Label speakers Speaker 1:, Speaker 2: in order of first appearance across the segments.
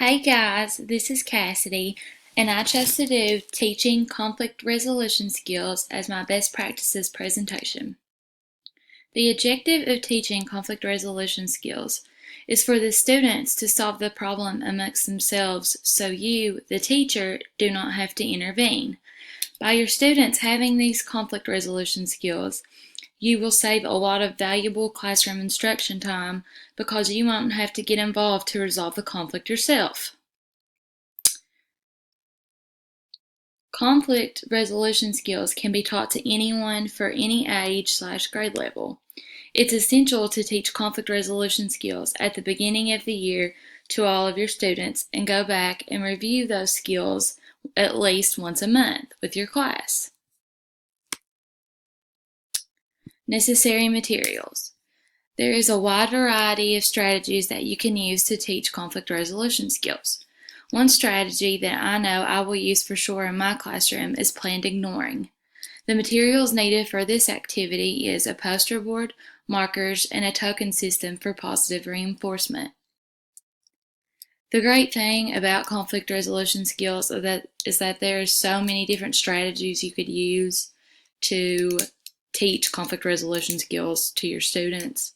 Speaker 1: Hey guys, this is Cassidy, and I chose to do Teaching Conflict Resolution Skills as my Best Practices presentation. The objective of teaching conflict resolution skills is for the students to solve the problem amongst themselves so you, the teacher, do not have to intervene. By your students having these conflict resolution skills, you will save a lot of valuable classroom instruction time because you won't have to get involved to resolve the conflict yourself. Conflict resolution skills can be taught to anyone for any age/grade level. It's essential to teach conflict resolution skills at the beginning of the year to all of your students and go back and review those skills at least once a month with your class. Necessary materials. There is a wide variety of strategies that you can use to teach conflict resolution skills. One strategy that I know I will use for sure in my classroom is planned ignoring. The materials needed for this activity is a poster board, markers, and a token system for positive reinforcement. The great thing about conflict resolution skills is that there are so many different strategies you could use to teach conflict resolution skills to your students.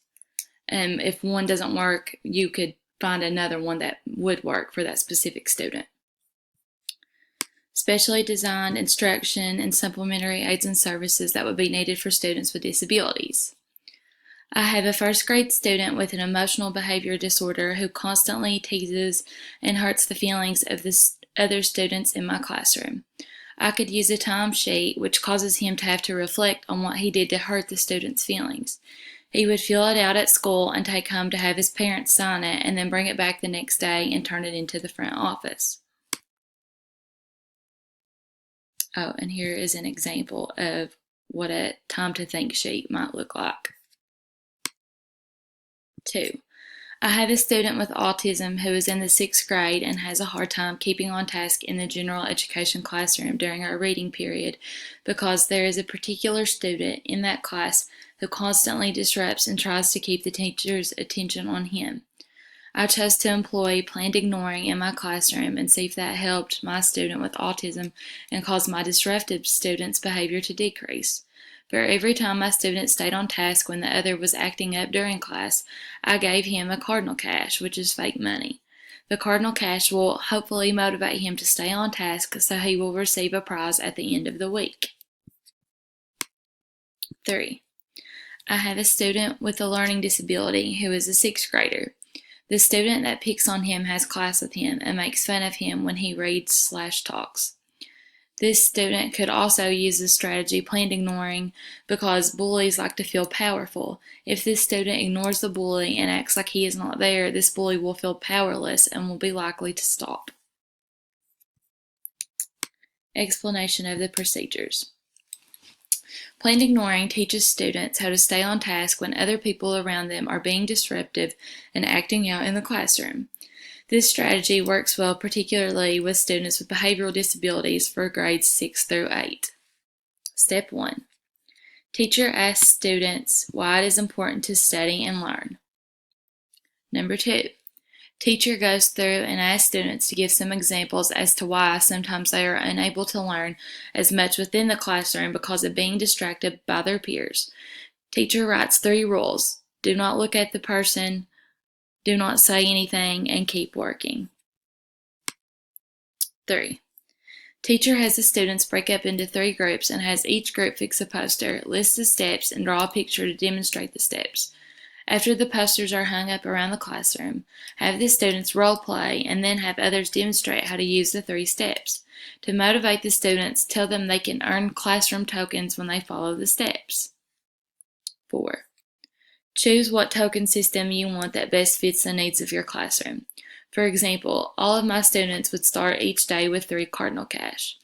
Speaker 1: If one doesn't work, you could find another one that would work for that specific student. Specially designed instruction and supplementary aids and services that would be needed for students with disabilities. I have a first grade student with an emotional behavior disorder who constantly teases and hurts the feelings of the other students in my classroom. I could use a timesheet which causes him to have to reflect on what he did to hurt the student's feelings. He would fill it out at school and take home to have his parents sign it and then bring it back the next day and turn it into the front office. Oh, and here is an example of what a time to think sheet might look like. 2. I have a student with autism who is in the 6th grade and has a hard time keeping on task in the general education classroom during our reading period because there is a particular student in that class who constantly disrupts and tries to keep the teacher's attention on him. I chose to employ planned ignoring in my classroom and see if that helped my student with autism and caused my disruptive student's behavior to decrease. For every time my student stayed on task when the other was acting up during class, I gave him a cardinal cash, which is fake money. The cardinal cash will hopefully motivate him to stay on task so he will receive a prize at the end of the week. 3. I have a student with a learning disability who is a 6th grader. The student that picks on him has class with him and makes fun of him when he reads/talks. This student could also use the strategy planned ignoring because bullies like to feel powerful. If this student ignores the bully and acts like he is not there, this bully will feel powerless and will be likely to stop. Explanation of the procedures. Planned ignoring teaches students how to stay on task when other people around them are being disruptive and acting out in the classroom. This strategy works well particularly with students with behavioral disabilities for grades 6 through 8. Step 1. Teacher asks students why it is important to study and learn. Number 2. Teacher goes through and asks students to give some examples as to why sometimes they are unable to learn as much within the classroom because of being distracted by their peers. Teacher writes 3 rules. Do not look at the person, do not say anything, and keep working. 3. Teacher has the students break up into 3 groups and has each group fix a poster, list the steps, and draw a picture to demonstrate the steps. After the posters are hung up around the classroom, have the students role play and then have others demonstrate how to use the 3 steps. To motivate the students, tell them they can earn classroom tokens when they follow the steps. 4. Choose what token system you want that best fits the needs of your classroom. For example, all of my students would start each day with 3 cardinal cash.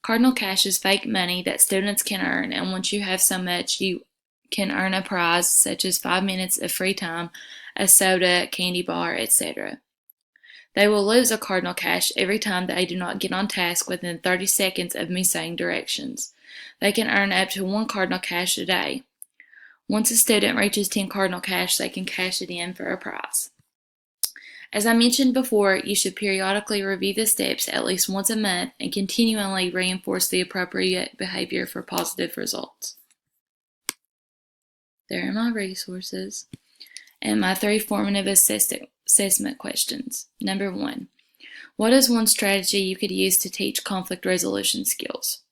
Speaker 1: Cardinal cash is fake money that students can earn, and once you have so much, you can earn a prize such as 5 minutes of free time, a soda, candy bar, etc. They will lose a cardinal cash every time they do not get on task within 30 seconds of me saying directions. They can earn up to 1 cardinal cash a day. Once a student reaches 10 cardinal cash, they can cash it in for a prize. As I mentioned before, you should periodically review the steps at least once a month and continually reinforce the appropriate behavior for positive results. There are my resources and my 3 formative assessment questions. Number 1, what is one strategy you could use to teach conflict resolution skills?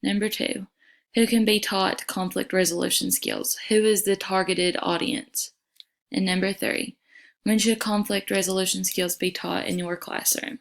Speaker 1: Number 2, who can be taught conflict resolution skills? Who is the targeted audience? And number 3, when should conflict resolution skills be taught in your classroom?